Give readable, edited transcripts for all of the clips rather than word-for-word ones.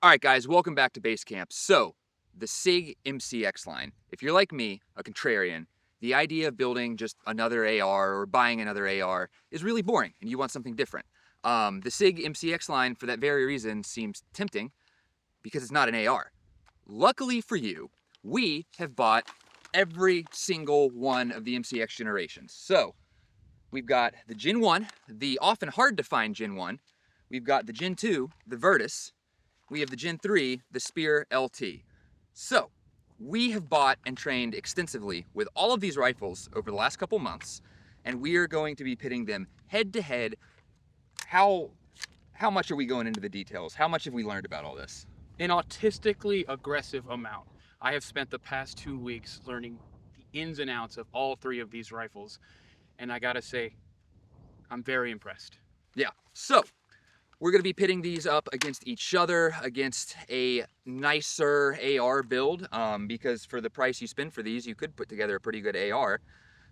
All right, guys, welcome back to base camp. So, the SIG MCX line. If you're like me, a contrarian, the idea of building just another AR or buying another AR is really boring and you want something different. The SIG MCX line, for that very reason, seems tempting because it's not an AR. Luckily for you, we have bought every single one of the MCX generations. So, we've got the Gen 1, the often hard to find Gen 1. We've got the Gen 2, the Virtus. We have the Gen 3, the Spear LT. So, we have bought and trained extensively with all of these rifles over the last couple months, and we are going to be pitting them head to head. How much are we going into the details? How much have we learned about all this? An autistically aggressive amount. I have spent the past 2 weeks learning the ins and outs of all three of these rifles, and I gotta say, I'm very impressed. Yeah, so we're gonna be pitting these up against each other, against a nicer AR build, because for the price you spend for these, you could put together a pretty good AR.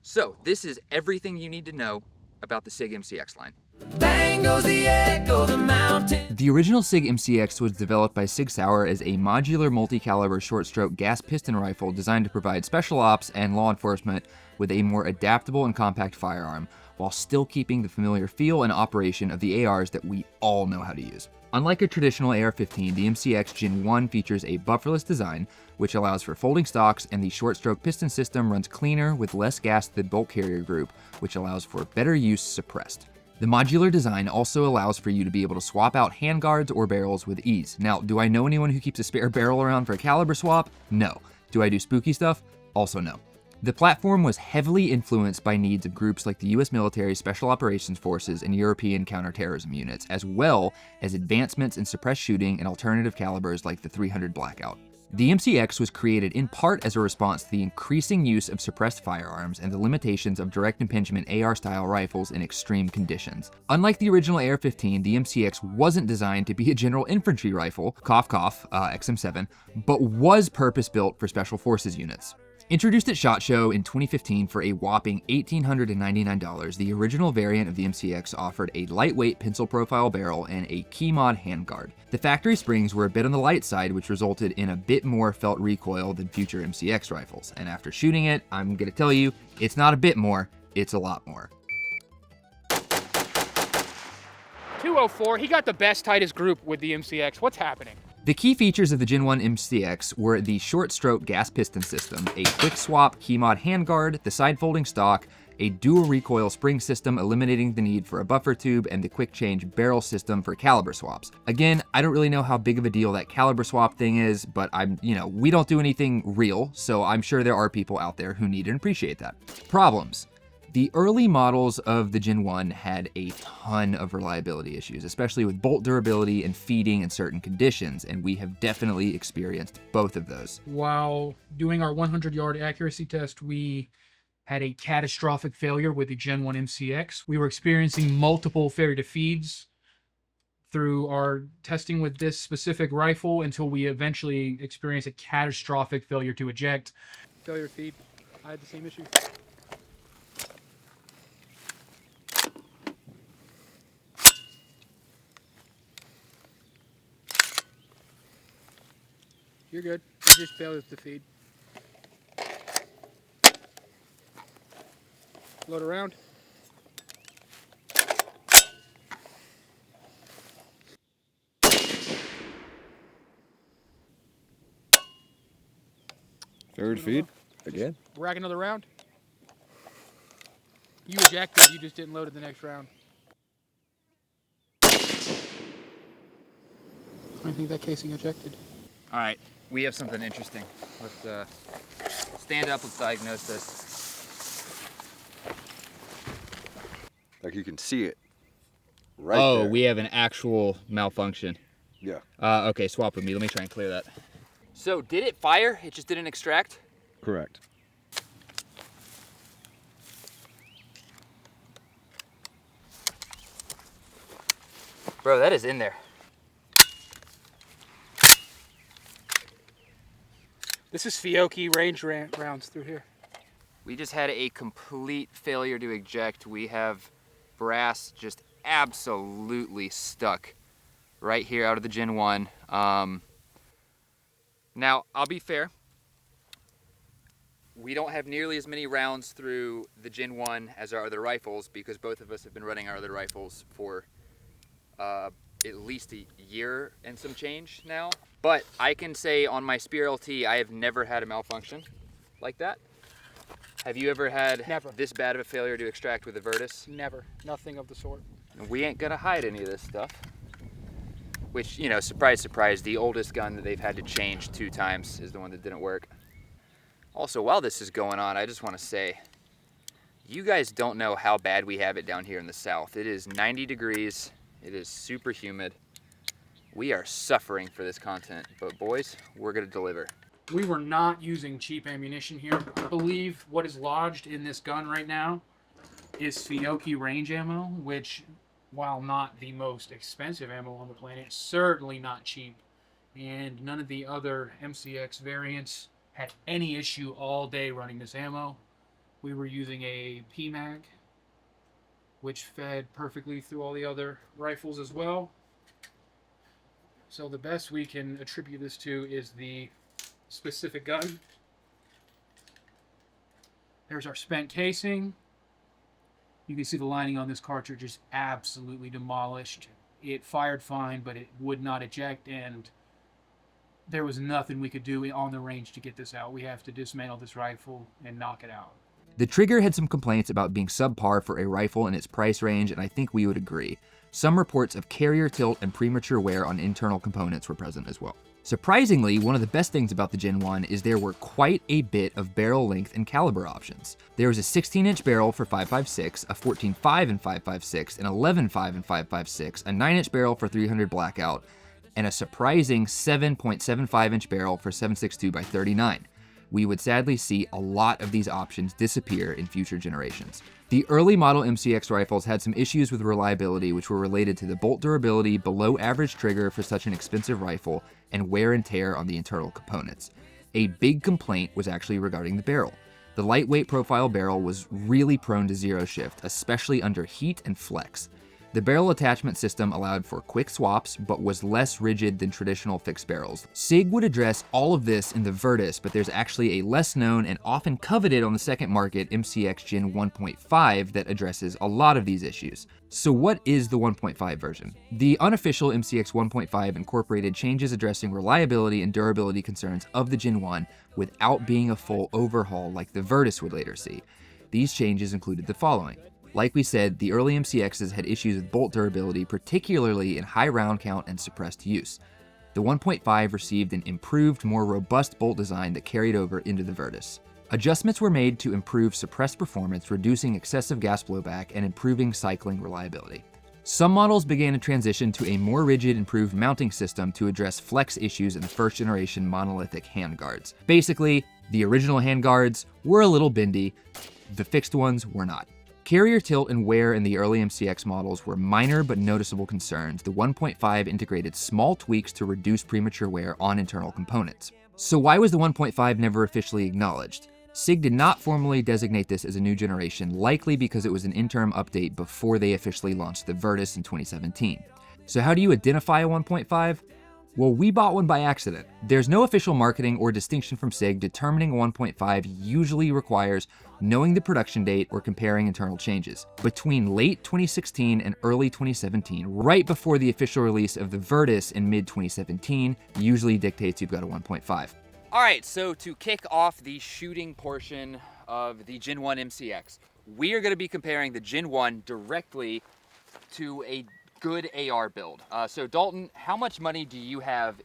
So this is everything you need to know about the SIG MCX line. Bang goes the echo, the mountain. The original SIG MCX was developed by SIG Sauer as a modular multi-caliber short-stroke gas piston rifle designed to provide special ops and law enforcement with a more adaptable and compact firearm, while still keeping the familiar feel and operation of the ARs that we all know how to use. Unlike a traditional AR-15, the MCX Gen 1 features a bufferless design, which allows for folding stocks, and the short-stroke piston system runs cleaner with less gas than bolt carrier group, which allows for better use suppressed. The modular design also allows for you to be able to swap out handguards or barrels with ease. Now, do I know anyone who keeps a spare barrel around for a caliber swap? No. Do I do spooky stuff? Also no. The platform was heavily influenced by needs of groups like the US military, Special Operations Forces, and European counterterrorism units, as well as advancements in suppressed shooting and alternative calibers like the 300 Blackout. The MCX was created in part as a response to the increasing use of suppressed firearms and the limitations of direct impingement AR-style rifles in extreme conditions. Unlike the original AR-15, the MCX wasn't designed to be a general infantry rifle, cough cough, XM7, but was purpose-built for special forces units. Introduced at SHOT Show in 2015 for a whopping $1,899, the original variant of the MCX offered a lightweight pencil profile barrel and a key mod handguard. The factory springs were a bit on the light side, which resulted in a bit more felt recoil than future MCX rifles. And after shooting it, I'm gonna tell you, it's not a bit more, it's a lot more. 204, he got the best tightest group with the MCX. What's happening? The key features of the Gen 1 MCX were the short-stroke gas piston system, a quick swap key mod handguard, the side folding stock, a dual recoil spring system eliminating the need for a buffer tube, and the quick change barrel system for caliber swaps. Again, I don't really know how big of a deal that caliber swap thing is, but we don't do anything real, so I'm sure there are people out there who need and appreciate that. Problems. The early models of the Gen 1 had a ton of reliability issues, especially with bolt durability and feeding in certain conditions, and we have definitely experienced both of those. While doing our 100-yard accuracy test, we had a catastrophic failure with the Gen 1 MCX. We were experiencing multiple failure to feeds through our testing with this specific rifle until we eventually experienced a catastrophic failure to eject. Failure to feed. I had the same issue. You're good. It's just failure to feed. Load around. Failure to feed? Again? Rack another round. You ejected, you just didn't load it the next round. I think that casing ejected. All right, we have something interesting. Let's stand up, let's diagnose this. Like you can see it right there. We have an actual malfunction. Yeah. Okay, swap with me. Let me try and clear that. So, did it fire? It just didn't extract? Correct. Bro, that is in there. This is Fiocchi range rounds through here. We just had a complete failure to eject. We have brass just absolutely stuck right here out of the Gen 1. Now, I'll be fair. We don't have nearly as many rounds through the Gen 1 as our other rifles because both of us have been running our other rifles for at least a year and some change now. But I can say on my Spear LT, I have never had a malfunction like that. Have you ever had Never. this bad of a failure to extract with a Virtus? Never. Nothing of the sort. And we ain't gonna hide any of this stuff. Which, you know, surprise, surprise, the oldest gun that they've had to change 2 times is the one that didn't work. Also, while this is going on, I just want to say, you guys don't know how bad we have it down here in the south. It is 90 degrees. It is super humid. We are suffering for this content, but boys, we're gonna deliver. We were not using cheap ammunition here. I believe what is lodged in this gun right now is Fiocchi range ammo, which, while not the most expensive ammo on the planet, certainly not cheap. And none of the other MCX variants had any issue all day running this ammo. We were using a PMAG, which fed perfectly through all the other rifles as well. So the best we can attribute this to is the specific gun. There's our spent casing. You can see the lining on this cartridge is absolutely demolished. It fired fine, but it would not eject, and there was nothing we could do on the range to get this out. We have to dismantle this rifle and knock it out. The trigger had some complaints about being subpar for a rifle in its price range, and I think we would agree. Some reports of carrier tilt and premature wear on internal components were present as well. Surprisingly, one of the best things about the Gen 1 is there were quite a bit of barrel length and caliber options. There was a 16-inch barrel for 5.56, a 14.5 and 5.56, an 11.5 and 5.56, a 9-inch barrel for 300 blackout, and a surprising 7.75-inch barrel for 7.62 by 39. We would sadly see a lot of these options disappear in future generations. The early model MCX rifles had some issues with reliability which were related to the bolt durability, below average trigger for such an expensive rifle, and wear and tear on the internal components. A big complaint was actually regarding the barrel. The lightweight profile barrel was really prone to zero shift, especially under heat and flex. The barrel attachment system allowed for quick swaps, but was less rigid than traditional fixed barrels. SIG would address all of this in the Virtus, but there's actually a less known and often coveted on the second market MCX Gen 1.5 that addresses a lot of these issues. So what is the 1.5 version? The unofficial MCX 1.5 incorporated changes addressing reliability and durability concerns of the Gen 1 without being a full overhaul like the Virtus would later see. These changes included the following. Like we said, the early MCXs had issues with bolt durability, particularly in high round count and suppressed use. The 1.5 received an improved, more robust bolt design that carried over into the Virtus. Adjustments were made to improve suppressed performance, reducing excessive gas blowback and improving cycling reliability. Some models began a transition to a more rigid, improved mounting system to address flex issues in the first generation monolithic handguards. Basically, the original handguards were a little bendy, the fixed ones were not. Carrier tilt and wear in the early MCX models were minor but noticeable concerns. The 1.5 integrated small tweaks to reduce premature wear on internal components. So why was the 1.5 never officially acknowledged? SIG did not formally designate this as a new generation, likely because it was an interim update before they officially launched the Virtus in 2017. So how do you identify a 1.5? Well, we bought one by accident. There's no official marketing or distinction from SIG. Determining 1.5 usually requires knowing the production date or comparing internal changes. Between late 2016 and early 2017, right before the official release of the Virtus in mid-2017, usually dictates you've got a 1.5. All right, so to kick off the shooting portion of the Gen 1 MCX, we are going to be comparing the Gen 1 directly to a good AR build. So Dalton, how much money do you have,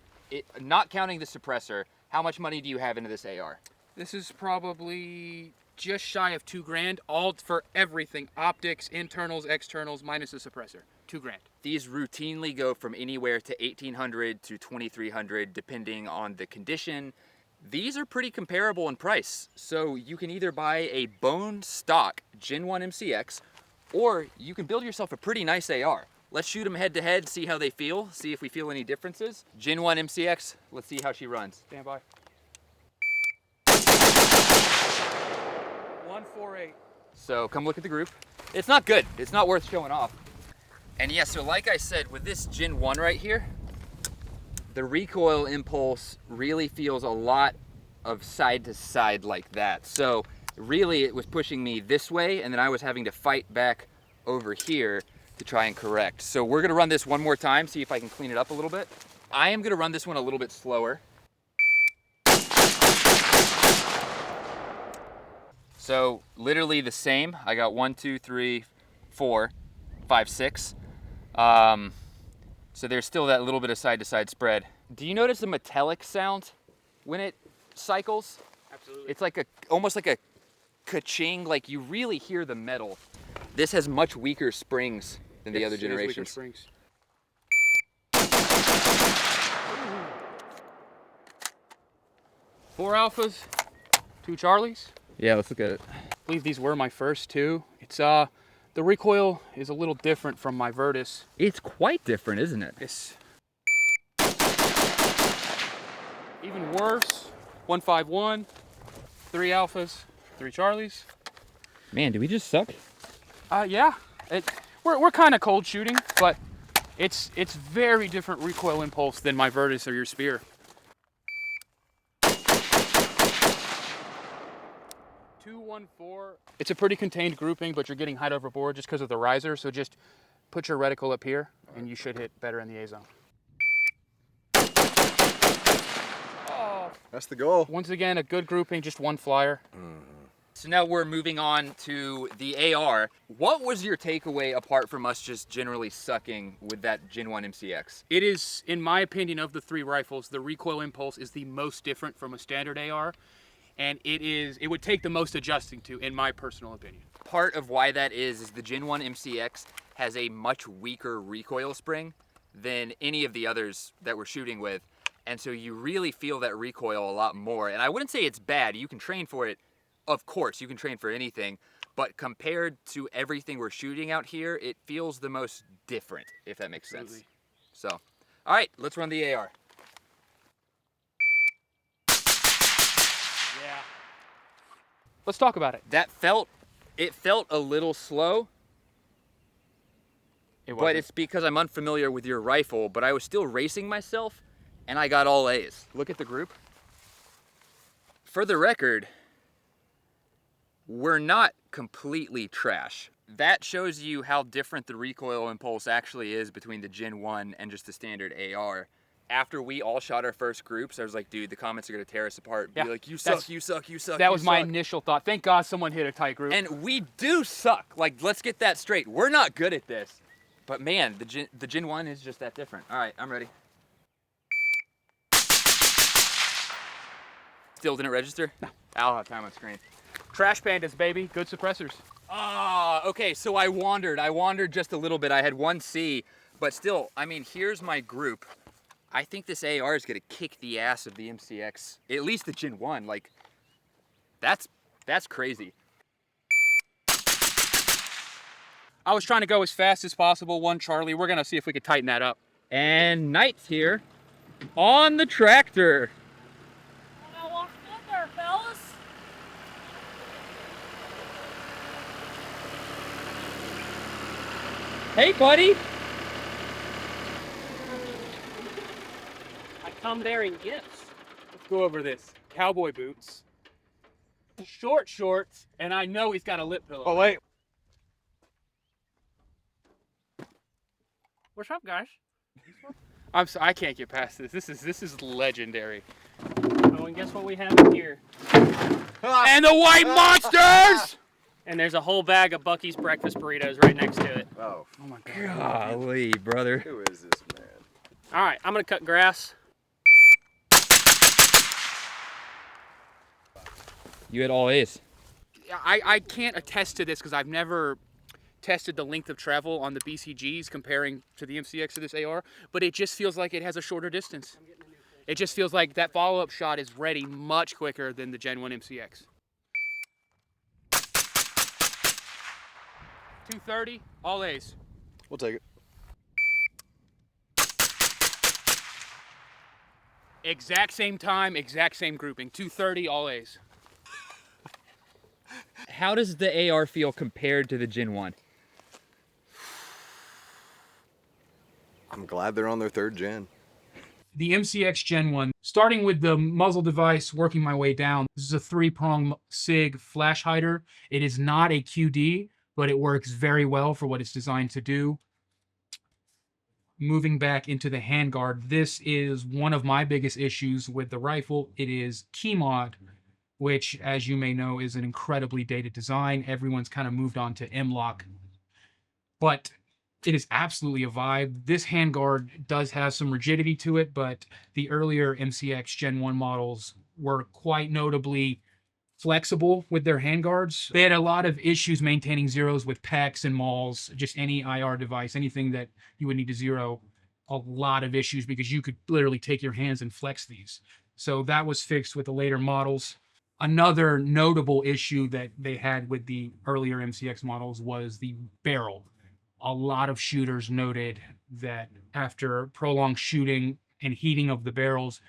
not counting the suppressor, how much money do you have into this AR? This is probably just shy of $2,000, all for everything. Optics, internals, externals, minus the suppressor. $2,000. These routinely go from anywhere to $1,800 to $2,300 depending on the condition. These are pretty comparable in price. So you can either buy a bone stock Gen 1 MCX, or you can build yourself a pretty nice AR. Let's shoot them head to head, see how they feel, see if we feel any differences. Gen 1 MCX, let's see how she runs. Stand by. 148. So come look at the group. It's not good, it's not worth showing off. And yeah, so like I said, with this Gen 1 right here, the recoil impulse really feels a lot of side to side like that. So really it was pushing me this way, and then I was having to fight back over here to try and correct. So we're gonna run this one more time, see if I can clean it up a little bit. I am gonna run this one a little bit slower. So literally the same. I got 1, 2, 3, 4, 5, 6. So there's still that little bit of side to side spread. Do you notice the metallic sound when it cycles? Absolutely. It's like almost like a ka-ching, like you really hear the metal. This has much weaker springs than the other generations. Springs. Four alphas, 2 Charlies. Yeah, let's look at it. I believe these were my first 2. It's the recoil is a little different from my Virtus. It's quite different, isn't it? It's even worse. 151, 3 alphas, 3 Charlies. Man, do we just suck? Yeah. We're kind of cold shooting, but it's very different recoil impulse than my Virtus or your Spear. 214. It's a pretty contained grouping, but you're getting height overboard just because of the riser. So just put your reticle up here, and you should hit better in the A zone. Oh. That's the goal. Once again, a good grouping, just 1 flyer. So now we're moving on to the AR. What was your takeaway apart from us just generally sucking with that Gen 1 MCX? It is, in my opinion, of the 3 rifles, the recoil impulse is the most different from a standard AR. And it would take the most adjusting to, in my personal opinion. Part of why that is the Gen 1 MCX has a much weaker recoil spring than any of the others that we're shooting with. And so you really feel that recoil a lot more. And I wouldn't say it's bad. You can train for it. Of course, you can train for anything. But compared to everything we're shooting out here, it feels the most different, if that makes sense. Absolutely. So, all right, let's run the AR. Yeah. Let's talk about it. It felt a little slow, but it's because I'm unfamiliar with your rifle, but I was still racing myself, and I got all A's. Look at the group. For the record, we're not completely trash. That shows you how different the recoil impulse actually is between the Gen 1 and just the standard AR. After we all shot our first groups, I was like, dude, the comments are gonna tear us apart. Yeah, be like, you suck, you suck, you suck. That you was my suck." initial thought. Thank God someone hit a tight group. And we do suck. Like, let's get that straight. We're not good at this. But man, the Gen 1 is just that different. All right, I'm ready. Still didn't register? No. I'll have time on screen. Trash pandas, baby. Good suppressors. Ah, okay, so I wandered just a little bit. I had 1C, but still, I mean, here's my group. I think this AR is gonna kick the ass of the MCX, at least the Gen 1. Like, that's crazy. I was trying to go as fast as possible. 1 Charlie. We're gonna see if we could tighten that up. And Knight's here on the tractor. I walked in there, fellas. Hey, buddy. I come there in gifts. Let's go over this. Cowboy boots, short shorts, and I know he's got a lip pillow. Oh, wait. What's up, guys? I can't get past this. This is legendary. Oh, and guess what we have in here? And the white monsters! And there's a whole bag of Bucky's breakfast burritos right next to it. Oh, Oh my God. Golly, brother. who is this man? All right, I'm gonna cut grass. You had all A's. I can't attest to this because I've never tested the length of travel on the BCGs comparing to the MCX to this AR, but it just feels like it has a shorter distance. It just feels like that follow-up shot is ready much quicker than the Gen 1 MCX. 230, all A's. We'll take it. Exact same time, exact same grouping. 230, all A's. How does the AR feel compared to the Gen 1? I'm glad they're on their 3rd gen. The MCX Gen 1, starting with the muzzle device, working my way down. This is a 3-prong SIG flash hider. It is not a QD, but it works very well for what it's designed to do. Moving back into the handguard, this is one of my biggest issues with the rifle. It is key mod, which, as you may know, is an incredibly dated design. Everyone's kind of moved on to M-LOK, but it is absolutely a vibe. This handguard does have some rigidity to it, but the earlier MCX Gen 1 models were quite notably flexible with their handguards. They had a lot of issues maintaining zeros with PECs and mauls, just any IR device, anything that you would need to zero. A lot of issues because you could literally take your hands and flex these. So that was fixed with the later models. Another notable issue that they had with the earlier MCX models was the barrel. A lot of shooters noted that after prolonged shooting and heating of the barrels,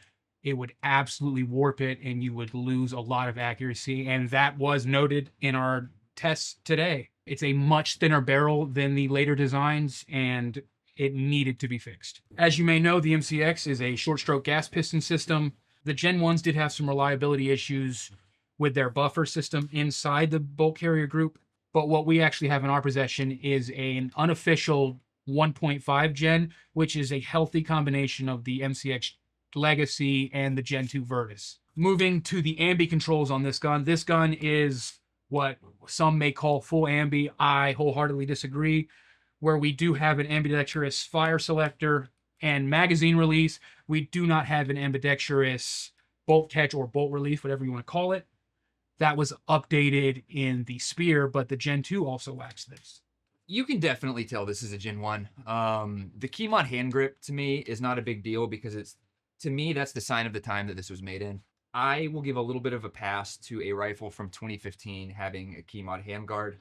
it would absolutely warp it and you would lose a lot of accuracy. And that was noted in our tests today. It's a much thinner barrel than the later designs, and it needed to be fixed. As you may know, the MCX is a short stroke gas piston system. The Gen 1s did have some reliability issues with their buffer system inside the bolt carrier group. But what we actually have in our possession is an unofficial 1.5 gen, which is a healthy combination of the MCX Legacy and the Gen 2 Virtus. Moving to the ambi controls on this gun. This gun is what some may call full ambi. I wholeheartedly disagree. Where we do have an ambidextrous fire selector and magazine release, we do not have an ambidextrous bolt catch or bolt release, whatever you want to call it. That was updated in the Spear, but the Gen 2 also lacks this. You can definitely tell this is a Gen 1. The key mod hand grip to me is not a big deal because to me, that's the sign of the time that this was made in. I will give a little bit of a pass to a rifle from 2015 having a key mod handguard.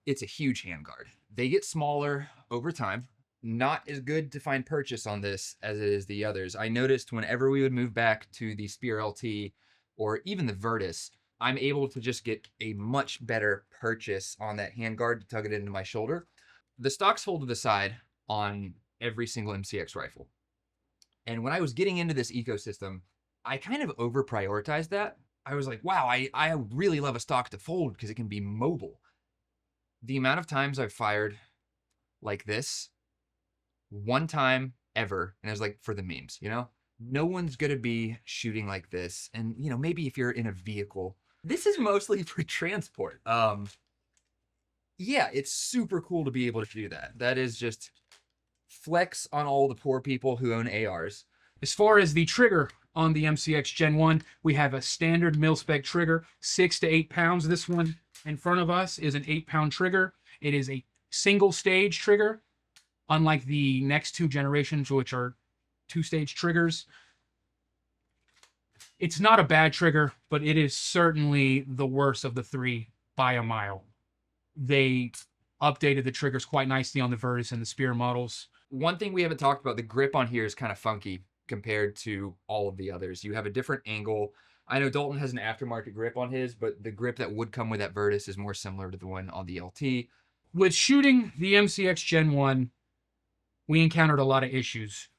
It's a huge handguard. They get smaller over time. Not as good to find purchase on this as it is the others. I noticed whenever we would move back to the Spear LT or even the Virtus, I'm able to just get a much better purchase on that handguard to tug it into my shoulder. The stocks fold to the side on every single MCX rifle. And when I was getting into this ecosystem, I kind of over-prioritized that. I was like, wow, I really love a stock to fold because it can be mobile. The amount of times I've fired like this, one time ever, and it was like for the memes, you know? No one's gonna be shooting like this. And, you know, maybe if you're in a vehicle, this is mostly for transport. Yeah, it's super cool to be able to do that. That is just flex on all the poor people who own ARs. As far as the trigger on the MCX Gen 1, we have a standard mil-spec trigger, 6 to 8 pounds. This one in front of us is an 8-pound trigger. It is a single stage trigger, unlike the next 2 generations, which are 2-stage triggers. It's not a bad trigger, but it is certainly the worst of the 3 by a mile. They updated the triggers quite nicely on the Virtus and the Spear models. One thing we haven't talked about, the grip on here is kind of funky compared to all of the others. You have a different angle. I know Dalton has an aftermarket grip on his, but the grip that would come with that Virtus is more similar to the one on the LT. With shooting the MCX Gen 1, we encountered a lot of issues.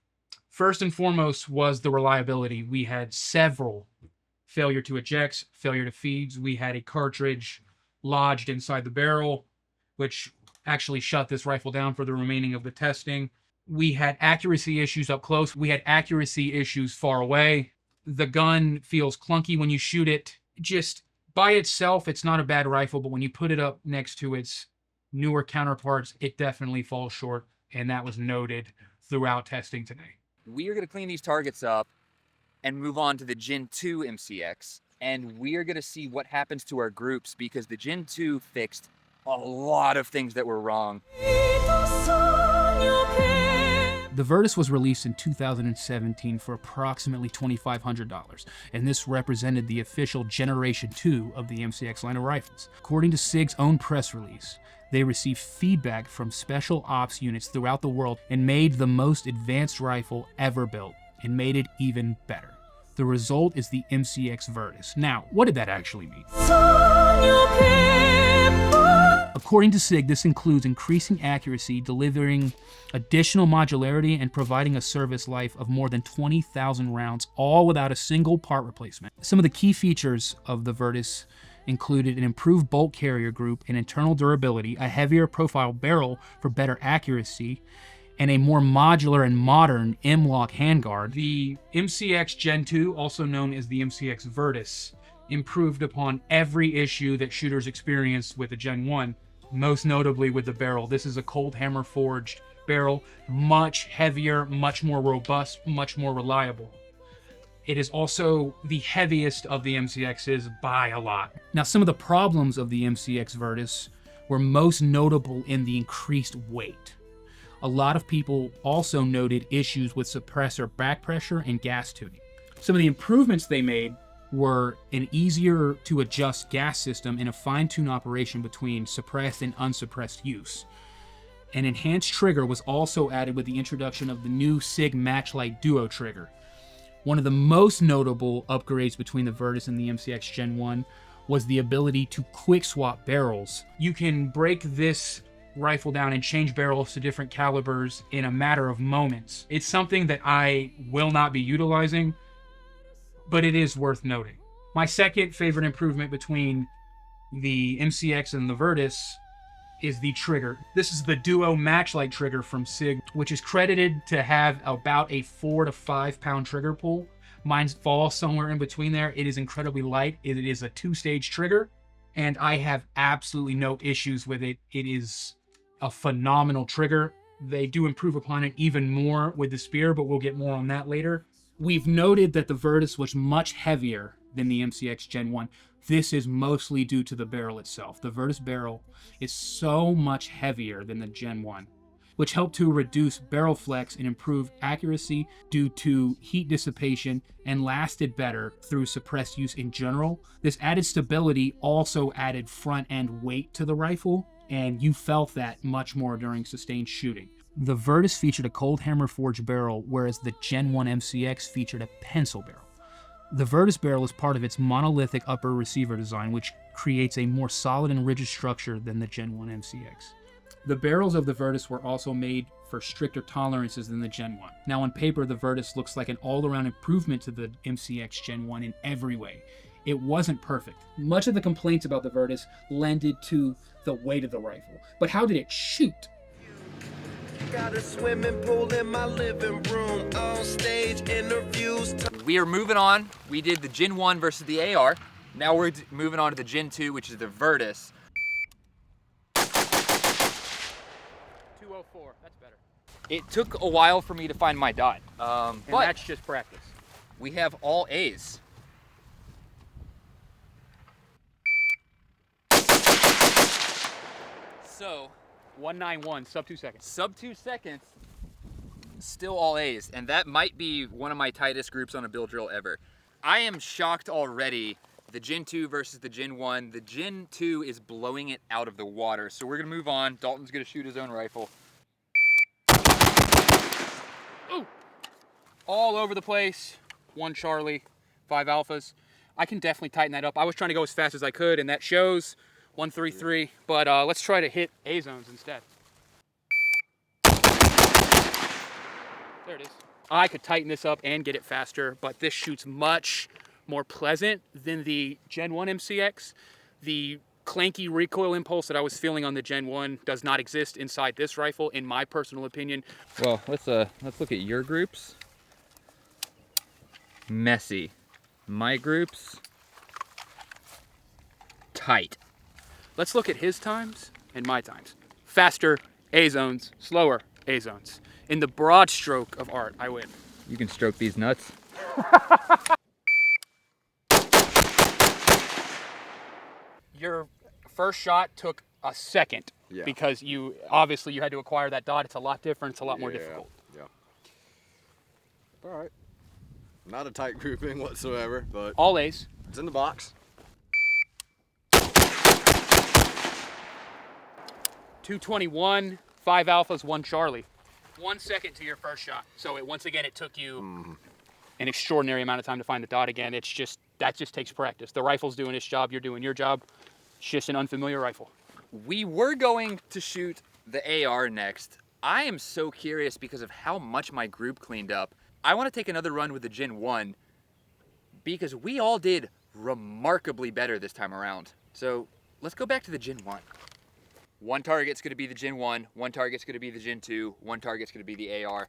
First and foremost was the reliability. We had several failure to ejects, failure to feeds. We had a cartridge lodged inside the barrel, which actually shut this rifle down for the remaining of the testing. We had accuracy issues up close. We had accuracy issues far away. The gun feels clunky when you shoot it. Just by itself, it's not a bad rifle, but when you put it up next to its newer counterparts, it definitely falls short, and that was noted throughout testing today. We are going to clean these targets up and move on to the Gen 2 MCX, and we are going to see what happens to our groups because the Gen 2 fixed a lot of things that were wrong. The Virtus was released in 2017 for approximately $2,500, and this represented the official Generation 2 of the MCX line of rifles. According to SIG's own press release, they received feedback from special ops units throughout the world and made the most advanced rifle ever built, and made it even better. The result is the MCX Virtus. Now, what did that actually mean? According to SIG, this includes increasing accuracy, delivering additional modularity, and providing a service life of more than 20,000 rounds, all without a single part replacement. Some of the key features of the Virtus included an improved bolt carrier group and internal durability, a heavier profile barrel for better accuracy, and a more modular and modern M-LOK handguard. The MCX Gen 2, also known as the MCX Virtus, improved upon every issue that shooters experienced with the Gen 1, most notably with the barrel. This is a cold hammer forged barrel, much heavier, much more robust, much more reliable. It is also the heaviest of the MCXs by a lot. Now, some of the problems of the MCX Virtus were most notable in the increased weight. A lot of people also noted issues with suppressor back pressure and gas tuning. Some of the improvements they made were an easier to adjust gas system and a fine-tune operation between suppressed and unsuppressed use. An enhanced trigger was also added with the introduction of the new SIG Matchlight Duo trigger. One of the most notable upgrades between the Virtus and the MCX Gen 1 was the ability to quick swap barrels. You can break this rifle down and change barrels to different calibers in a matter of moments. It's something that I will not be utilizing, but it is worth noting. My second favorite improvement between the MCX and the Virtus is the trigger. This is the Duo Matchlight trigger from SIG, which is credited to have about a 4 to 5 pound trigger pull. Mine falls somewhere in between there. It is incredibly light. It is a 2-stage trigger, and I have absolutely no issues with it. It is a phenomenal trigger. They do improve upon it even more with the spear, but we'll get more on that later. We've noted that the Virtus was much heavier than the MCX Gen 1. This is mostly due to the barrel itself. The Virtus barrel is so much heavier than the Gen 1, which helped to reduce barrel flex and improve accuracy due to heat dissipation, and lasted better through suppressed use in general. This added stability also added front end weight to the rifle, and you felt that much more during sustained shooting. The Virtus featured a cold hammer forged barrel, whereas the Gen 1 MCX featured a pencil barrel. The Virtus barrel is part of its monolithic upper receiver design, which creates a more solid and rigid structure than the Gen 1 MCX. The barrels of the Virtus were also made for stricter tolerances than the Gen 1. Now on paper, the Virtus looks like an all-around improvement to the MCX Gen 1 in every way. It wasn't perfect. Much of the complaints about the Virtus lended to the weight of the rifle. But how did it shoot? Got a swimming pool in my living room, on stage interviews. We are moving on. We did the Gen 1 versus the AR. Now we're moving on to the Gen 2, which is the Virtus. 204, that's better. It took a while for me to find my dot, And but that's just practice. we have all A's. So, 191, sub 2 seconds. sub 2 seconds, still all A's, and that might be one of my tightest groups on a bill drill ever. I am shocked already. The Gen 2 versus the Gen 1. The Gen 2 is blowing it out of the water, so we're gonna move on. Dalton's gonna shoot his own rifle. Ooh! All over the place. 1 Charlie, 5 Alphas. I can definitely tighten that up. I was trying to go as fast as I could, and that shows 133, but let's try to hit A zones instead. There it is. I could tighten this up and get it faster, but this shoots much more pleasant than the Gen 1 MCX. The clanky recoil impulse that I was feeling on the Gen 1 does not exist inside this rifle, in my personal opinion. Well, let's look at your groups. Messy. My groups, tight. Let's look at his times and my times. Faster, A zones. Slower, A zones. In the broad stroke of art, I win. You can stroke these nuts. Your first shot took a second Yeah. because you obviously you had to acquire that dot. It's a lot different. It's a lot more difficult. Yeah. All right. Not a tight grouping whatsoever, but All A's. it's in the box. 221, 5 Alphas, 1 Charlie. 1 second to your first shot. So once again, it took you an extraordinary amount of time to find the dot again. That just takes practice. The rifle's doing its job. You're doing your job. It's just an unfamiliar rifle. We were going to shoot the AR next. I am so curious because of how much my group cleaned up. I want to take another run with the Gen 1 because we all did remarkably better this time around. So let's go back to the Gen 1. One target's gonna be the Gen 1, one target's gonna be the Gen 2, one target's gonna be the AR.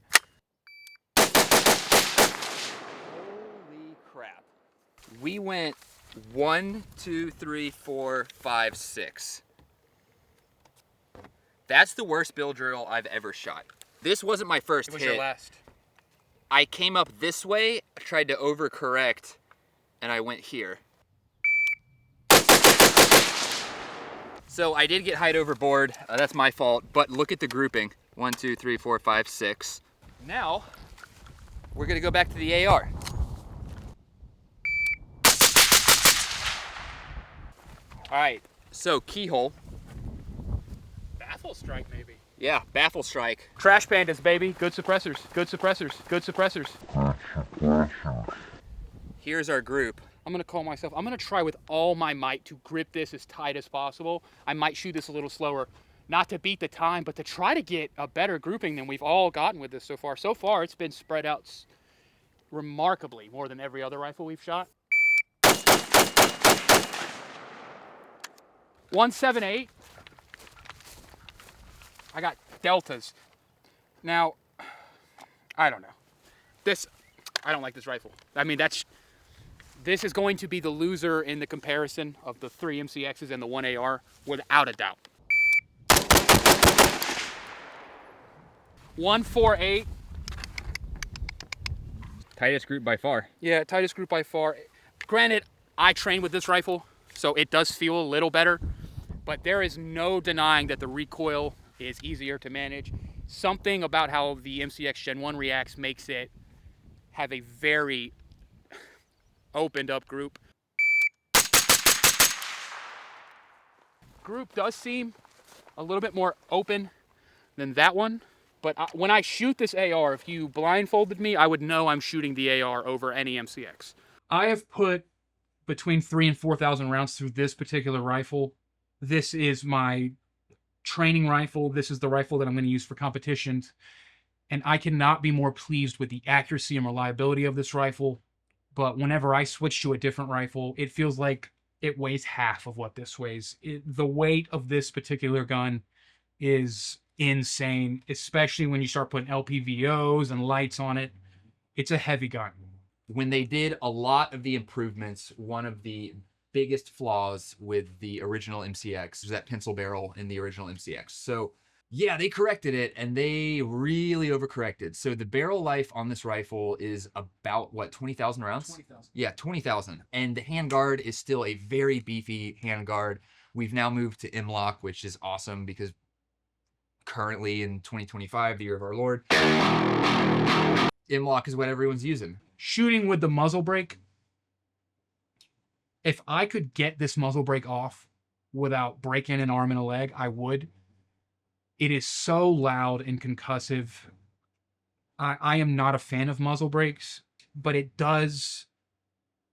Holy crap. We went 1, 2, 3, 4, 5, 6. That's the worst bill drill I've ever shot. This wasn't my first hit. It was your last. I came up this way, tried to overcorrect, and I went here. So I did get height overboard, that's my fault, but look at the grouping. 1, 2, 3, 4, 5, 6. Now, we're gonna go back to the AR. All right, so keyhole. Baffle strike, maybe. Yeah, baffle strike. Trash pandas, baby. Good suppressors. Good suppressors. Good suppressors. Here's our group. I'm gonna call myself. I'm gonna try with all my might to grip this as tight as possible. I might shoot this a little slower, not to beat the time, but to try to get a better grouping than we've all gotten with this so far. So far, it's been spread out remarkably more than every other rifle we've shot. 178. I got deltas. Now, I don't know. I don't like this rifle. I mean, this is going to be the loser in the comparison of the 3 MCXs and the 1 AR, without a doubt. 148. Tightest group by far. Yeah, tightest group by far. Granted, I train with this rifle, so it does feel a little better, but there is no denying that the recoil is easier to manage. Something about how the MCX Gen 1 reacts makes it have a very opened up group. Group does seem a little bit more open than that one, but when I shoot this AR, if you blindfolded me, I would know I'm shooting the AR over any MCX. I have put between 3,000 and 4,000 rounds through this particular rifle. This is my training rifle. This is the rifle that I'm going to use for competitions. And I cannot be more pleased with the accuracy and reliability of this rifle. But whenever I switch to a different rifle, it feels like it weighs half of what this weighs. The weight of this particular gun is insane, especially when you start putting LPVOs and lights on it. It's a heavy gun. When they did a lot of the improvements, one of the biggest flaws with the original MCX was that pencil barrel in the original MCX. So yeah, they corrected it and they really overcorrected. So the barrel life on this rifle is about, what, 20,000 rounds? 20,000. Yeah, 20,000. And the handguard is still a very beefy handguard. We've now moved to M-LOK, which is awesome because currently in 2025, the year of our Lord, M-LOK is what everyone's using. Shooting with the muzzle brake, if I could get this muzzle brake off without breaking an arm and a leg, I would. It is so loud and concussive. I am not a fan of muzzle brakes, but it does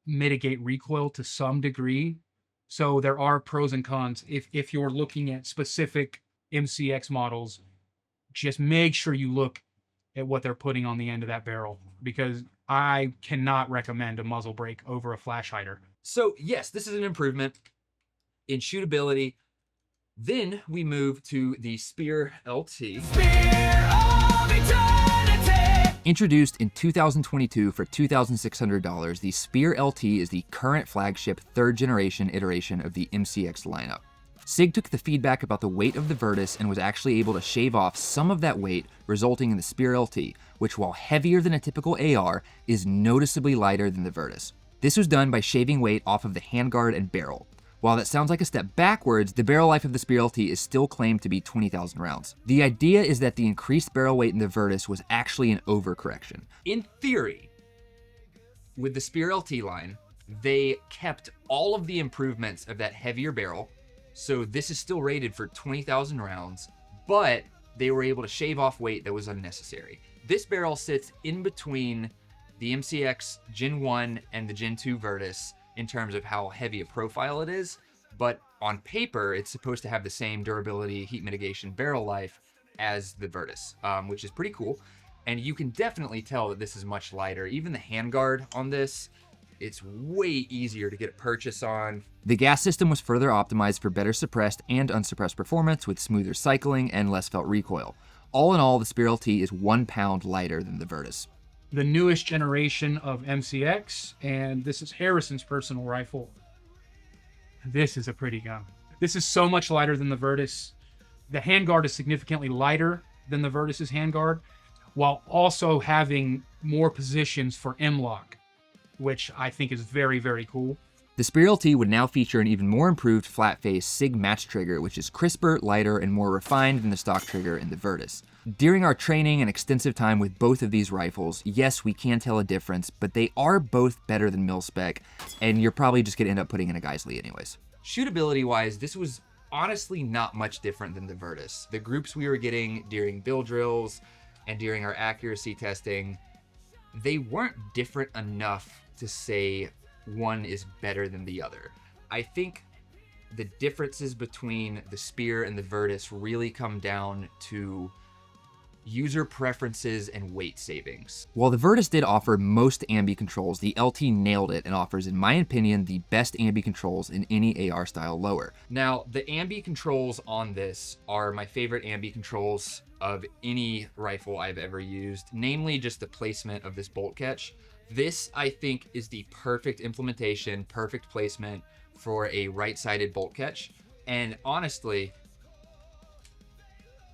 mitigate recoil to some degree. So there are pros and cons. If you're looking at specific MCX models, just make sure you look at what they're putting on the end of that barrel, because I cannot recommend a muzzle brake over a flash hider. So yes, this is an improvement in shootability. Then we move to the Spear LT. Introduced in 2022 for $2,600, the Spear LT is the current flagship third generation iteration of the MCX lineup. SIG took the feedback about the weight of the Virtus and was actually able to shave off some of that weight, resulting in the Spear LT, which, while heavier than a typical AR, is noticeably lighter than the Virtus. This was done by shaving weight off of the handguard and barrel. While that sounds like a step backwards, the barrel life of the Spear LT is still claimed to be 20,000 rounds. The idea is that the increased barrel weight in the Virtus was actually an overcorrection. In theory, with the Spear LT line, they kept all of the improvements of that heavier barrel, so this is still rated for 20,000 rounds, but they were able to shave off weight that was unnecessary. This barrel sits in between the MCX Gen 1 and the Gen 2 Virtus in terms of how heavy a profile it is, but on paper, it's supposed to have the same durability, heat mitigation, barrel life as the Virtus, which is pretty cool. And you can definitely tell that this is much lighter. Even the handguard on this, it's way easier to get a purchase on. The gas system was further optimized for better suppressed and unsuppressed performance with smoother cycling and less felt recoil. All in all, the Spear LT is 1 pound lighter than the Virtus. The newest generation of MCX, and this is Harrison's personal rifle. This is a pretty gun. This is so much lighter than the Virtus. The handguard is significantly lighter than the Virtus's handguard, while also having more positions for M-lock, which I think is very, very cool. The Spear LT would now feature an even more improved flat-face SIG match trigger, which is crisper, lighter, and more refined than the stock trigger in the Virtus. During our training and extensive time with both of these rifles, yes, we can tell a difference, but they are both better than mil-spec, and you're probably just gonna end up putting in a Geisley anyways. Shootability-wise, this was honestly not much different than the Virtus. The groups we were getting during bill drills and during our accuracy testing, they weren't different enough to say one is better than the other. I think the differences between the Spear and the Virtus really come down to user preferences and weight savings. While the Virtus did offer most ambi controls, the LT nailed it and offers, in my opinion, the best ambi controls in any AR style lower. Now, the ambi controls on this are my favorite ambi controls of any rifle I've ever used, namely just the placement of this bolt catch. This, I think, is the perfect implementation, perfect placement for a right-sided bolt catch. And honestly,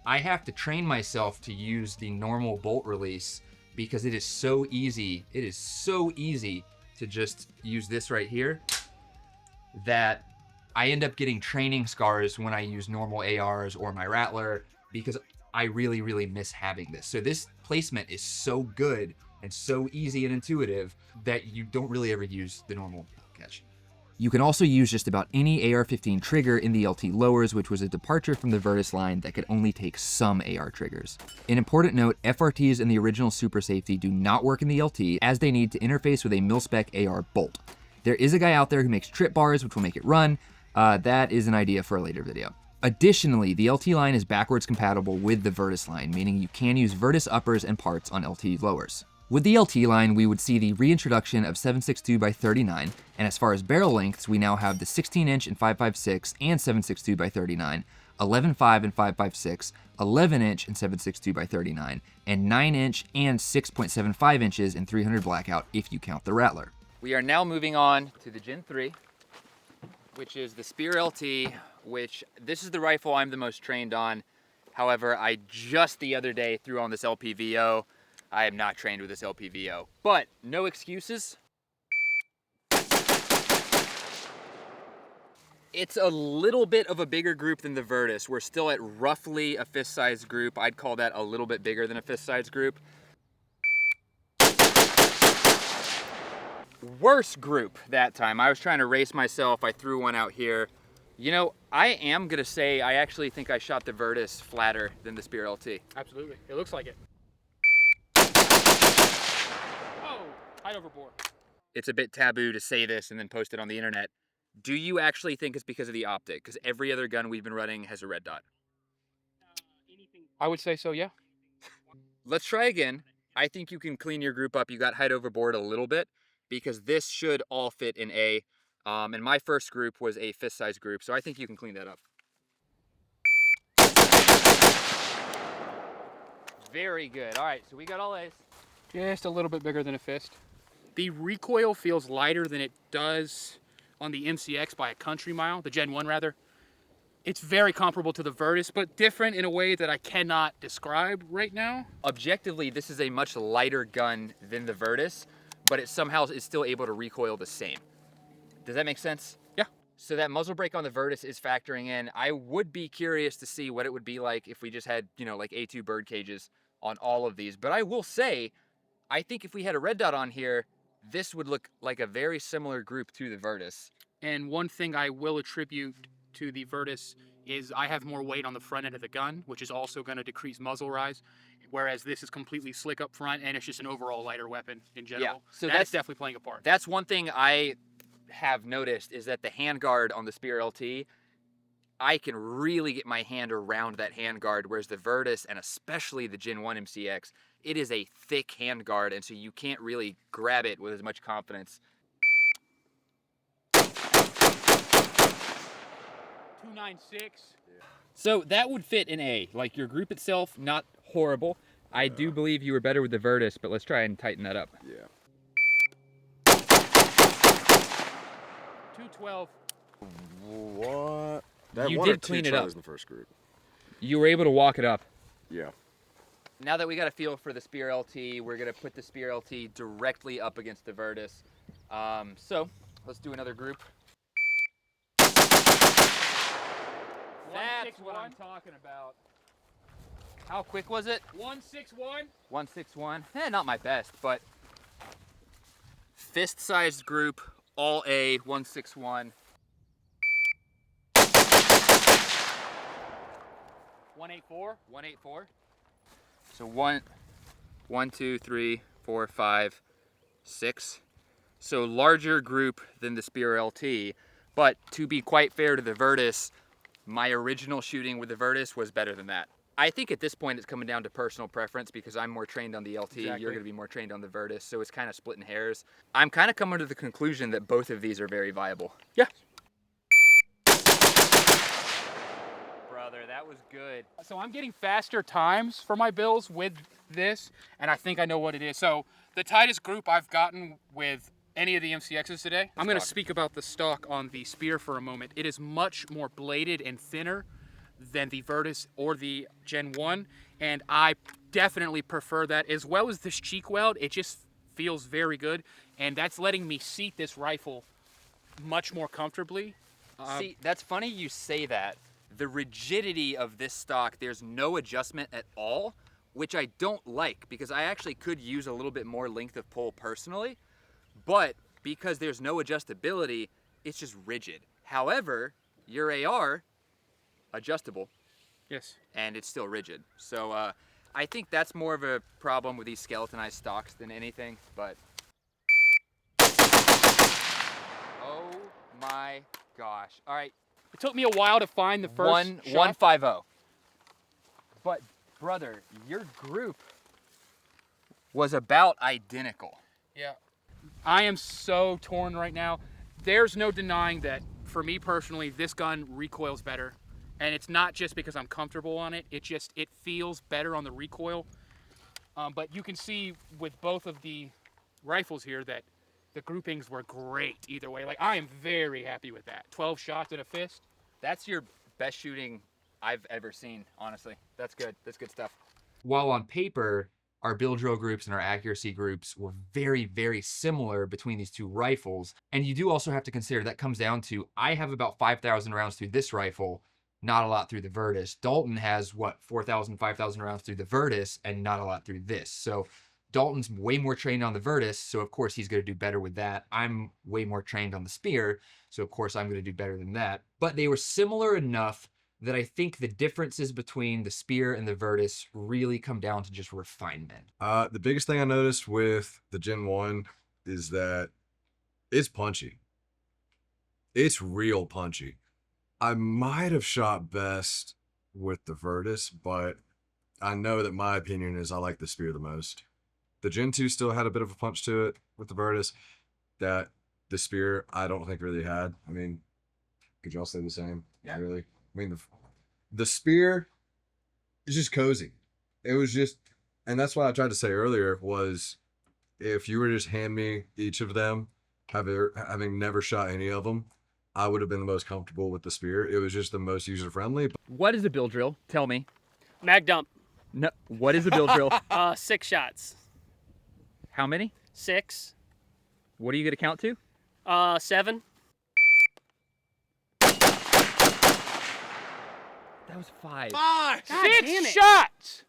I have to train myself to use the normal bolt release because it is so easy. It is so easy to just use this right here that I end up getting training scars when I use normal ARs or my Rattler because I really, really miss having this. So this placement is so good and so easy and intuitive that you don't really ever use the normal bolt catch. You can also use just about any AR-15 trigger in the LT lowers, which was a departure from the Virtus line that could only take some AR triggers. An important note, FRTs in the original Super Safety do not work in the LT as they need to interface with a mil-spec AR bolt. There is a guy out there who makes trip bars, which will make it run. That is an idea for a later video. Additionally, the LT line is backwards compatible with the Virtus line, meaning you can use Virtus uppers and parts on LT lowers. With the LT line, we would see the reintroduction of 7.62x39, and as far as barrel lengths, we now have the 16-inch and 5.56 and 7.62x39, 11.5 and 5.56, 11-inch and 7.62x39, and 9-inch and 6.75 inches in 300 blackout if you count the Rattler. We are now moving on to the Gen 3, which is the Spear LT, which this is the rifle I'm the most trained on. However, I just the other day threw on this LPVO. I am not trained with this LPVO, but no excuses. It's a little bit of a bigger group than the Virtus. We're still at roughly a fist-sized group. I'd call that a little bit bigger than a fist-sized group. Worse group that time. I was trying to race myself. I threw one out here. You know, I am gonna say I actually think I shot the Virtus flatter than the Spear LT. Absolutely. It looks like it. Height over bore. It's a bit taboo to say this and then post it on the internet. Do you actually think it's because of the optic? Because every other gun we've been running has a red dot. I would say so, yeah. Let's try again. I think you can clean your group up. You got height over board a little bit because this should all fit in A. And my first group was a fist size group, so I think you can clean that up. Very good. All right, so we got all A's. Just a little bit bigger than a fist. The recoil feels lighter than it does on the MCX by a country mile, the Gen 1 rather. It's very comparable to the Virtus, but different in a way that I cannot describe right now. Objectively, this is a much lighter gun than the Virtus, but it somehow is still able to recoil the same. Does that make sense? Yeah. So that muzzle brake on the Virtus is factoring in. I would be curious to see what it would be like if we just had, you know, like A2 bird cages on all of these. But I will say, I think if we had a red dot on here, this would look like a very similar group to the Virtus. And one thing I will attribute to the Virtus is I have more weight on the front end of the gun, which is also going to decrease muzzle rise, whereas this is completely slick up front and it's just an overall lighter weapon in general. Yeah, so that's definitely playing a part. That's one thing I have noticed is that the handguard on the Spear LT, I can really get my hand around that handguard, whereas the Virtus, and especially the Gen 1 MCX, it is a thick handguard, and so you can't really grab it with as much confidence. 296. So that would fit in A. Like, your group itself, not horrible. I do believe you were better with the Virtus, but let's try and tighten that up. Yeah. 212. What? That You one or did two clean it tries up. in the first group. You were able to walk it up. Yeah. Now that we got a feel for the Spear LT, we're gonna put the Spear LT directly up against the Virtus. So let's do another group. That's what I'm talking about. How quick was it? 161. 161. Not my best, but fist-sized group, all A, 161. 184. 184. So 1, 2, 3, 4, 5, 6. So larger group than the Spear LT, but to be quite fair to the Virtus, my original shooting with the Virtus was better than that. I think at this point it's coming down to personal preference because I'm more trained on the LT, Exactly. You're gonna be more trained on the Virtus, so it's kind of splitting hairs. I'm kind of coming to the conclusion that both of these are very viable. Yeah. Brother, that was good. So I'm getting faster times for my bills with this, and I think I know what it is. So the tightest group I've gotten with any of the MCXs today, I'm going to speak about the stock on the Spear for a moment. It is much more bladed and thinner than the Virtus or the Gen 1, and I definitely prefer that, as well as this cheek weld. It just feels very good, and that's letting me seat this rifle much more comfortably. See, that's funny you say that. The rigidity of this stock, there's no adjustment at all, which I don't like because I actually could use a little bit more length of pull personally, but because there's no adjustability, it's just rigid. However, your AR, adjustable, Yes. and it's still rigid. So I think that's more of a problem with these skeletonized stocks than anything, but oh my gosh. All right. It took me a while to find the first shot. 150. But brother, your group was about identical. Yeah. I am so torn right now. There's no denying that for me personally, this gun recoils better. And it's not just because I'm comfortable on it. It feels better on the recoil. But you can see with both of the rifles here that the groupings were great either way. Like, I am very happy with that. 12 shots in a fist. That's your best shooting I've ever seen, honestly. That's good. That's good stuff. While on paper, our build drill groups and our accuracy groups were very, very similar between these two rifles. And you do also have to consider that comes down to, I have about 5,000 rounds through this rifle, not a lot through the Virtus. Dalton has, what, 4,000, 5,000 rounds through the Virtus and not a lot through this. So Dalton's way more trained on the Virtus, so of course he's going to do better with that. I'm way more trained on the Spear, so of course I'm going to do better than that. But they were similar enough that I think the differences between the Spear and the Virtus really come down to just refinement. The biggest thing I noticed with the Gen 1 is that it's punchy. It's real punchy. I might have shot best with the Virtus, but I know that my opinion is I like the Spear the most. The Gen 2 still had a bit of a punch to it with the Virtus that the Spear I don't think really had. I mean, could y'all say the same? Yeah. Really? I mean, the Spear is just cozy. It was just, and that's what I tried to say earlier was, if you were to just hand me each of them, having never shot any of them, I would have been the most comfortable with the Spear. It was just the most user-friendly. What is a build drill? Tell me. Mag dump. No, what is a build drill? 6 shots. How many? 6. What are you going to count to? 7. That was 5. God damn 6 it. shots!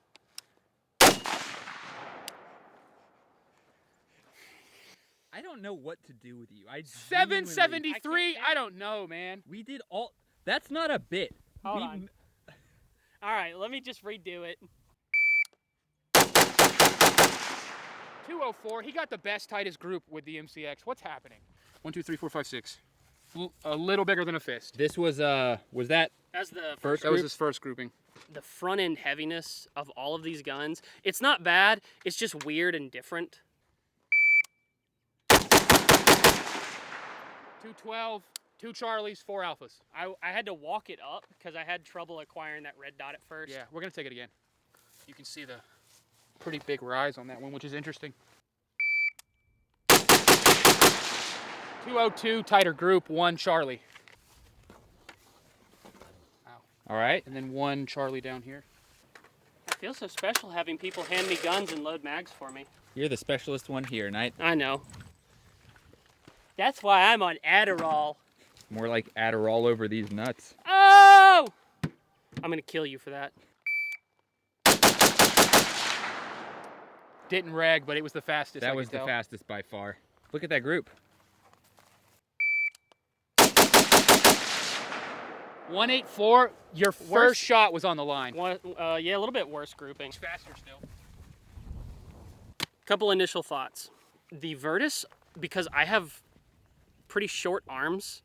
I don't know what to do with you. 773? I don't know, man. We did all. That's not a bit. Hold on. All right, let me just redo it. 204. He got the best tightest group with the MCX. What's happening? 1, 2, 3, 4, 5, 6. A little bigger than a fist. This was that That's the first That was group? his first grouping. the front end heaviness of all of these guns. It's not bad. It's just weird and different. 212, 2 Charlies, 4 Alphas. I had to walk it up because I had trouble acquiring that red dot at first. Yeah, we're gonna take it again. You can see the pretty big rise on that one, which is interesting. 202, tighter group, 1 Charlie. All right. And then 1 Charlie down here. It feels so special having people hand me guns and load mags for me. You're the specialist one here, Knight. I know. That's why I'm on Adderall. More like Adderall over these nuts. Oh! I'm gonna kill you for that. Didn't rag, but it was the fastest. That I was could the tell. fastest by far. Look at that group. 184. Your first shot was on the line. Yeah, a little bit worse grouping. It's faster still. Couple initial thoughts. The Virtus, because I have pretty short arms,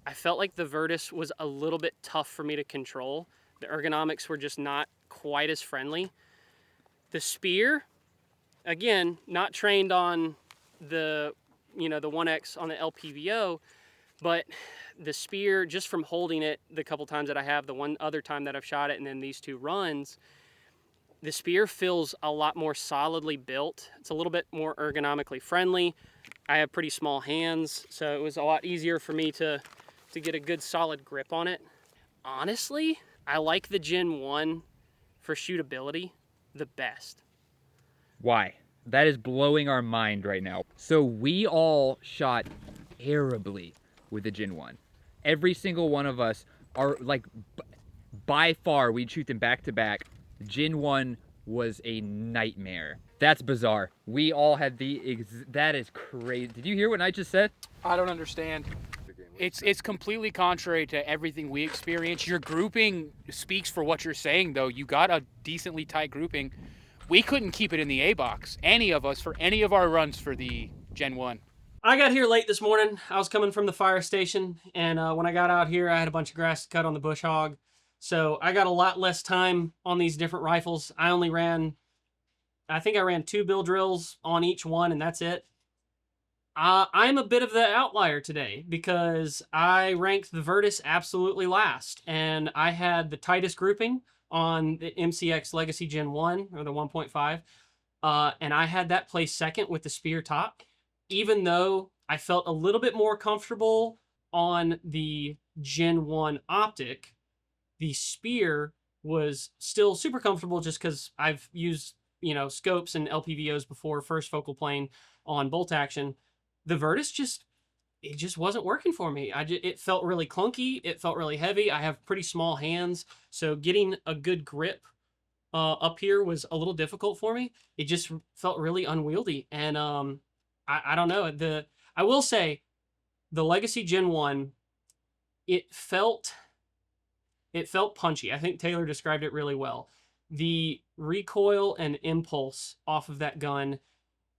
I felt like the Virtus was a little bit tough for me to control. The ergonomics were just not quite as friendly. The spear, again, not trained on the 1X on the LPVO, but the spear, just from holding it the couple times that I have, the one other time that I've shot it, and then these 2 runs, the spear feels a lot more solidly built. It's a little bit more ergonomically friendly. I have pretty small hands, so it was a lot easier for me to get a good solid grip on it. Honestly, I like the Gen 1 for shootability the best. Why? That is blowing our mind right now. So we all shot terribly with the Gen 1. Every single one of us are like, by far, we'd shoot them back to back. Gen 1 was a nightmare. That's bizarre. We all had that is crazy. Did you hear what I just said? I don't understand. It's completely contrary to everything we experience. Your grouping speaks for what you're saying, though. You got a decently tight grouping. We couldn't keep it in the A box, any of us, for any of our runs for the Gen 1. I got here late this morning. I was coming from the fire station, and when I got out here, I had a bunch of grass to cut on the bush hog. So I got a lot less time on these different rifles. I think I ran 2 bill drills on each one, and that's it. I'm a bit of the outlier today because I ranked the Virtus absolutely last, and I had the tightest grouping on the MCX Legacy Gen 1, or the 1.5, and I had that place second with the spear top, even though I felt a little bit more comfortable on the Gen 1 optic. The spear was still super comfortable just because I've used, scopes and LPVOs before, first focal plane on bolt action. The Virtus it just wasn't working for me. It felt really clunky. It felt really heavy. I have pretty small hands, so getting a good grip up here was a little difficult for me. It just felt really unwieldy, and I don't know. I will say, the Legacy Gen 1, it felt punchy. I think Taylor described it really well. The recoil and impulse off of that gun,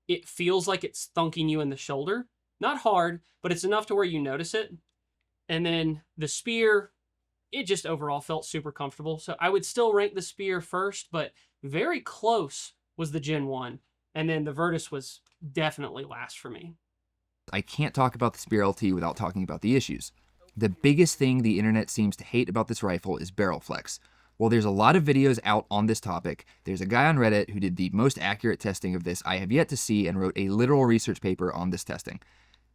it feels like it's thunking you in the shoulder. Not hard, but it's enough to where you notice it. And then the spear, it just overall felt super comfortable. So I would still rank the spear first, but very close was the Gen 1. And then the Virtus was definitely last for me. I can't talk about the Spear LT without talking about the issues. The biggest thing the internet seems to hate about this rifle is barrel flex. While there's a lot of videos out on this topic, there's a guy on Reddit who did the most accurate testing of this I have yet to see and wrote a literal research paper on this testing.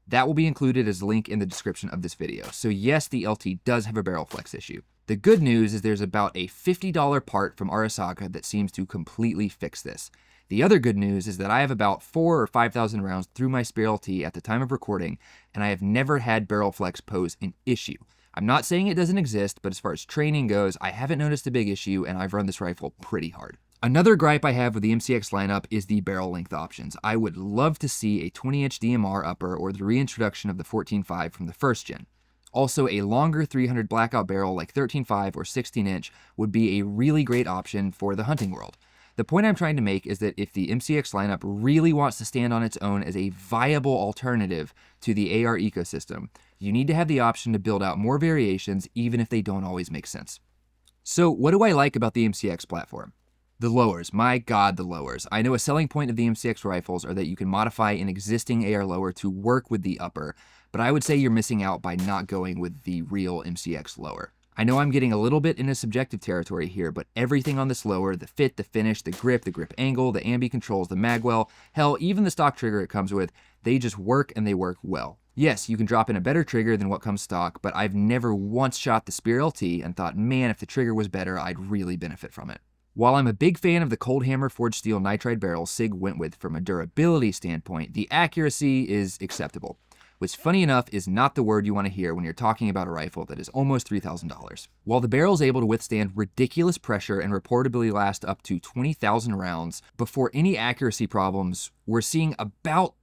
That will be included as a link in the description of this video. So yes, the LT does have a barrel flex issue. The good news is there's about a $50 part from Arasaka that seems to completely fix this. The other good news is that I have about 4,000 or 5,000 rounds through my Spear LT at the time of recording, and I have never had barrel flex pose an issue. I'm not saying it doesn't exist, but as far as training goes, I haven't noticed a big issue, and I've run this rifle pretty hard. Another gripe I have with the MCX lineup is the barrel length options. I would love to see a 20-inch DMR upper or the reintroduction of the 14.5 from the first gen. Also, a longer 300 blackout barrel like 13.5 or 16-inch would be a really great option for the hunting world. The point I'm trying to make is that if the MCX lineup really wants to stand on its own as a viable alternative to the AR ecosystem, you need to have the option to build out more variations even if they don't always make sense. So what do I like about the MCX platform? The lowers, my God, the lowers. I know a selling point of the MCX rifles are that you can modify an existing AR lower to work with the upper, but I would say you're missing out by not going with the real MCX lower. I know I'm getting a little bit into subjective territory here, but everything on this lower, the fit, the finish, the grip angle, the ambi controls, the magwell, hell, even the stock trigger it comes with, they just work and they work well. Yes, you can drop in a better trigger than what comes stock, but I've never once shot the Spear LT and thought, man, if the trigger was better, I'd really benefit from it. While I'm a big fan of the Cold Hammer Forged Steel nitride barrel SIG went with from a durability standpoint, the accuracy is acceptable, which funny enough is not the word you want to hear when you're talking about a rifle that is almost $3,000. While the barrel is able to withstand ridiculous pressure and reportedly last up to 20,000 rounds, before any accuracy problems, we're seeing about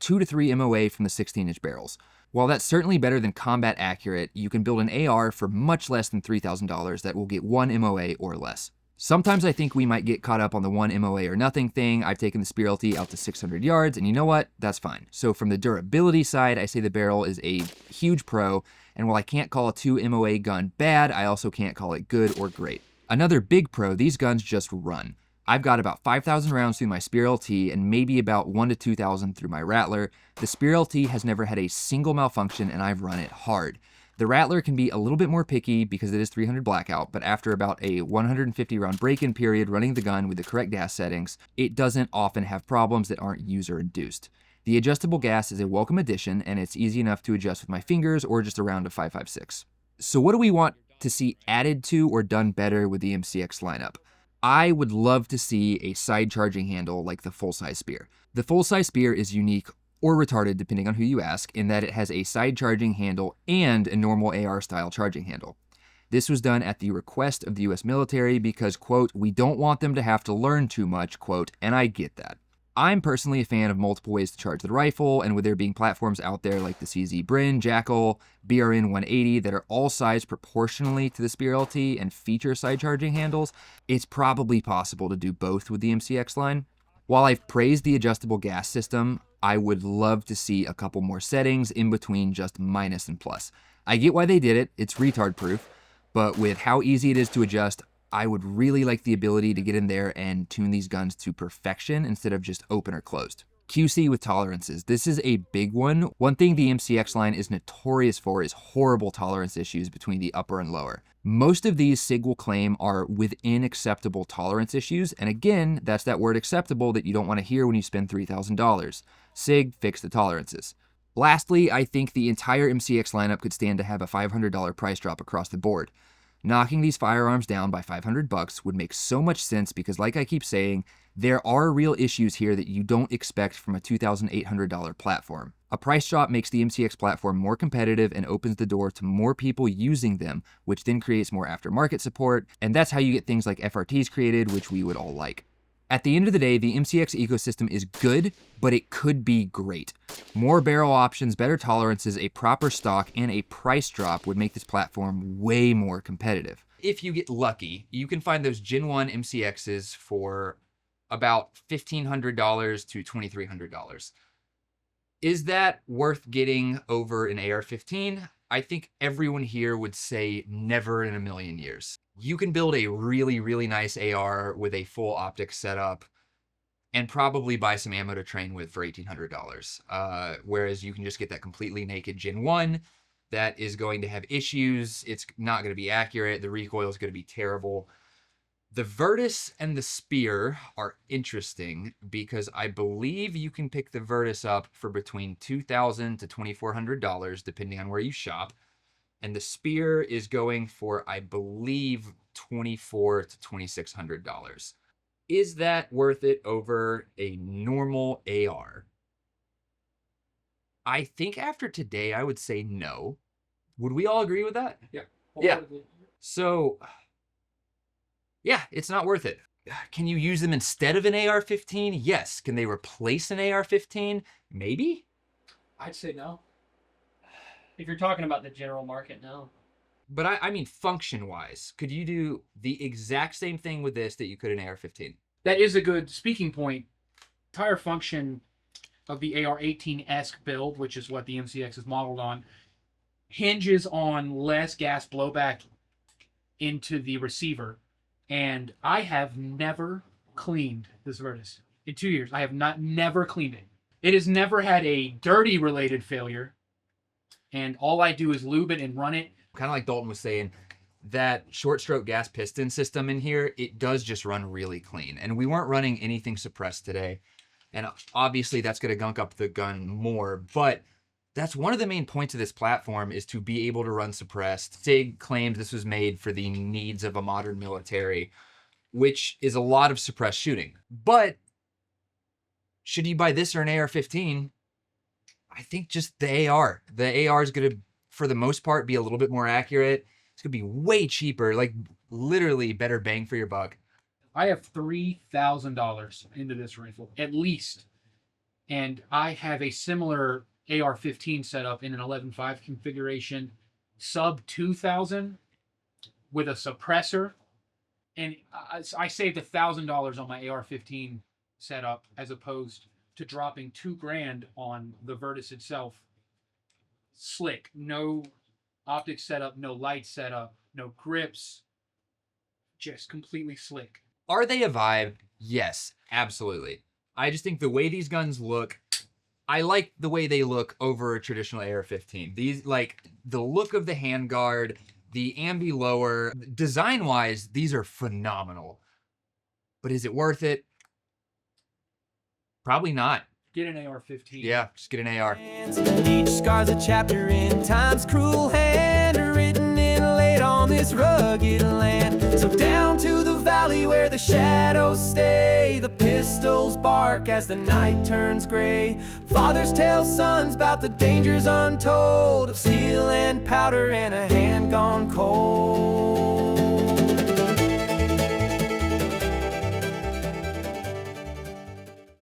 2 to 3 MOA from the 16-inch barrels. While that's certainly better than combat accurate, you can build an AR for much less than $3,000 that will get 1 MOA or less. Sometimes I think we might get caught up on the 1 MOA or nothing thing. I've taken the Spear LT out to 600 yards, and you know what? That's fine. So from the durability side, I say the barrel is a huge pro, and while I can't call a 2 MOA gun bad, I also can't call it good or great. Another big pro, these guns just run. I've got about 5,000 rounds through my Spear LT and maybe about 1 to 2,000 through my Rattler. The Spear LT has never had a single malfunction, and I've run it hard. The Rattler can be a little bit more picky because it is 300 blackout, but after about a 150 round break-in period running the gun with the correct gas settings, it doesn't often have problems that aren't user-induced. The adjustable gas is a welcome addition, and it's easy enough to adjust with my fingers or just around a 5.56. So what do we want to see added to or done better with the MCX lineup? I would love to see a side charging handle like the full-size Spear. The full-size Spear is unique or retarded depending on who you ask, in that it has a side charging handle and a normal AR style charging handle. This was done at the request of the US military because, quote, we don't want them to have to learn too much, quote, and I get that. I'm personally a fan of multiple ways to charge the rifle, and with there being platforms out there like the CZ Bryn, Jackal, BRN 180 that are all sized proportionally to the Spear LT and feature side charging handles, it's probably possible to do both with the MCX line. While I've praised the adjustable gas system, I would love to see a couple more settings in between just minus and plus. I get why they did it, it's retard proof, but with how easy it is to adjust, I would really like the ability to get in there and tune these guns to perfection instead of just open or closed. QC with tolerances. This is a big one. One thing the MCX line is notorious for is horrible tolerance issues between the upper and lower. Most of these SIG will claim are within acceptable tolerance issues, and again, that's that word acceptable that you don't want to hear when you spend $3,000. SIG, fix the tolerances. Lastly, I think the entire MCX lineup could stand to have a $500 price drop across the board. Knocking these firearms down by $500 would make so much sense because, like I keep saying, there are real issues here that you don't expect from a $2,800 platform. A price drop makes the MCX platform more competitive and opens the door to more people using them, which then creates more aftermarket support, and that's how you get things like FRTs created, which we would all like. At the end of the day, the MCX ecosystem is good, but it could be great. More barrel options, better tolerances, a proper stock, and a price drop would make this platform way more competitive. If you get lucky, you can find those Gen 1 MCXs for about $1,500 to $2,300. Is that worth getting over an AR-15? I think everyone here would say never in a million years. You can build a really, really nice AR with a full optics setup and probably buy some ammo to train with for $1,800. Whereas you can just get that completely naked Gen 1 that is going to have issues. It's not going to be accurate. The recoil is going to be terrible. The Virtus and the Spear are interesting because I believe you can pick the Virtus up for between $2,000 to $2,400 depending on where you shop. And the Spear is going for, I believe, $2,400 to $2,600. Is that worth it over a normal AR? I think after today, I would say no. Would we all agree with that? Yeah. Yeah. So, yeah, it's not worth it. Can you use them instead of an AR-15? Yes. Can they replace an AR-15? Maybe? I'd say no. If you're talking about the general market, no. But I mean function-wise, could you do the exact same thing with this that you could an AR-15? That is a good speaking point. Entire function of the AR-18-esque build, which is what the MCX is modeled on, hinges on less gas blowback into the receiver. And I have never cleaned this Virtus. In 2 years, I have never cleaned it. It has never had a dirty related failure. And all I do is lube it and run it. Kind of like Dalton was saying, that short stroke gas piston system in here, it does just run really clean. And we weren't running anything suppressed today. And obviously that's going to gunk up the gun more, but that's one of the main points of this platform, is to be able to run suppressed. SIG claimed this was made for the needs of a modern military, which is a lot of suppressed shooting. But should you buy this or an AR-15, I think just the AR. The AR is going to, for the most part, be a little bit more accurate. It's going to be way cheaper, like literally better bang for your buck. I have $3,000 into this rifle, at least. And I have a similar AR-15 setup in an 11.5 configuration, sub 2,000 with a suppressor. And I saved $1,000 on my AR-15 setup as opposed to dropping $2,000 on the Virtus itself. Slick, no optic setup, no light setup, no grips, just completely slick. Are they a vibe? Yes, absolutely. I just think the way these guns look, I like the way they look over a traditional AR-15. These, like, the look of the handguard, the ambi lower, design-wise, these are phenomenal. But is it worth it? Probably not. Get an AR-15. Yeah, just get an AR. Each scar's a chapter in time's cruel hand, written in late on this rugged land. So down to the valley where the shadows stay, the pistols bark as the night turns gray. Fathers tell sons about the dangers untold of steel and powder and a hand gone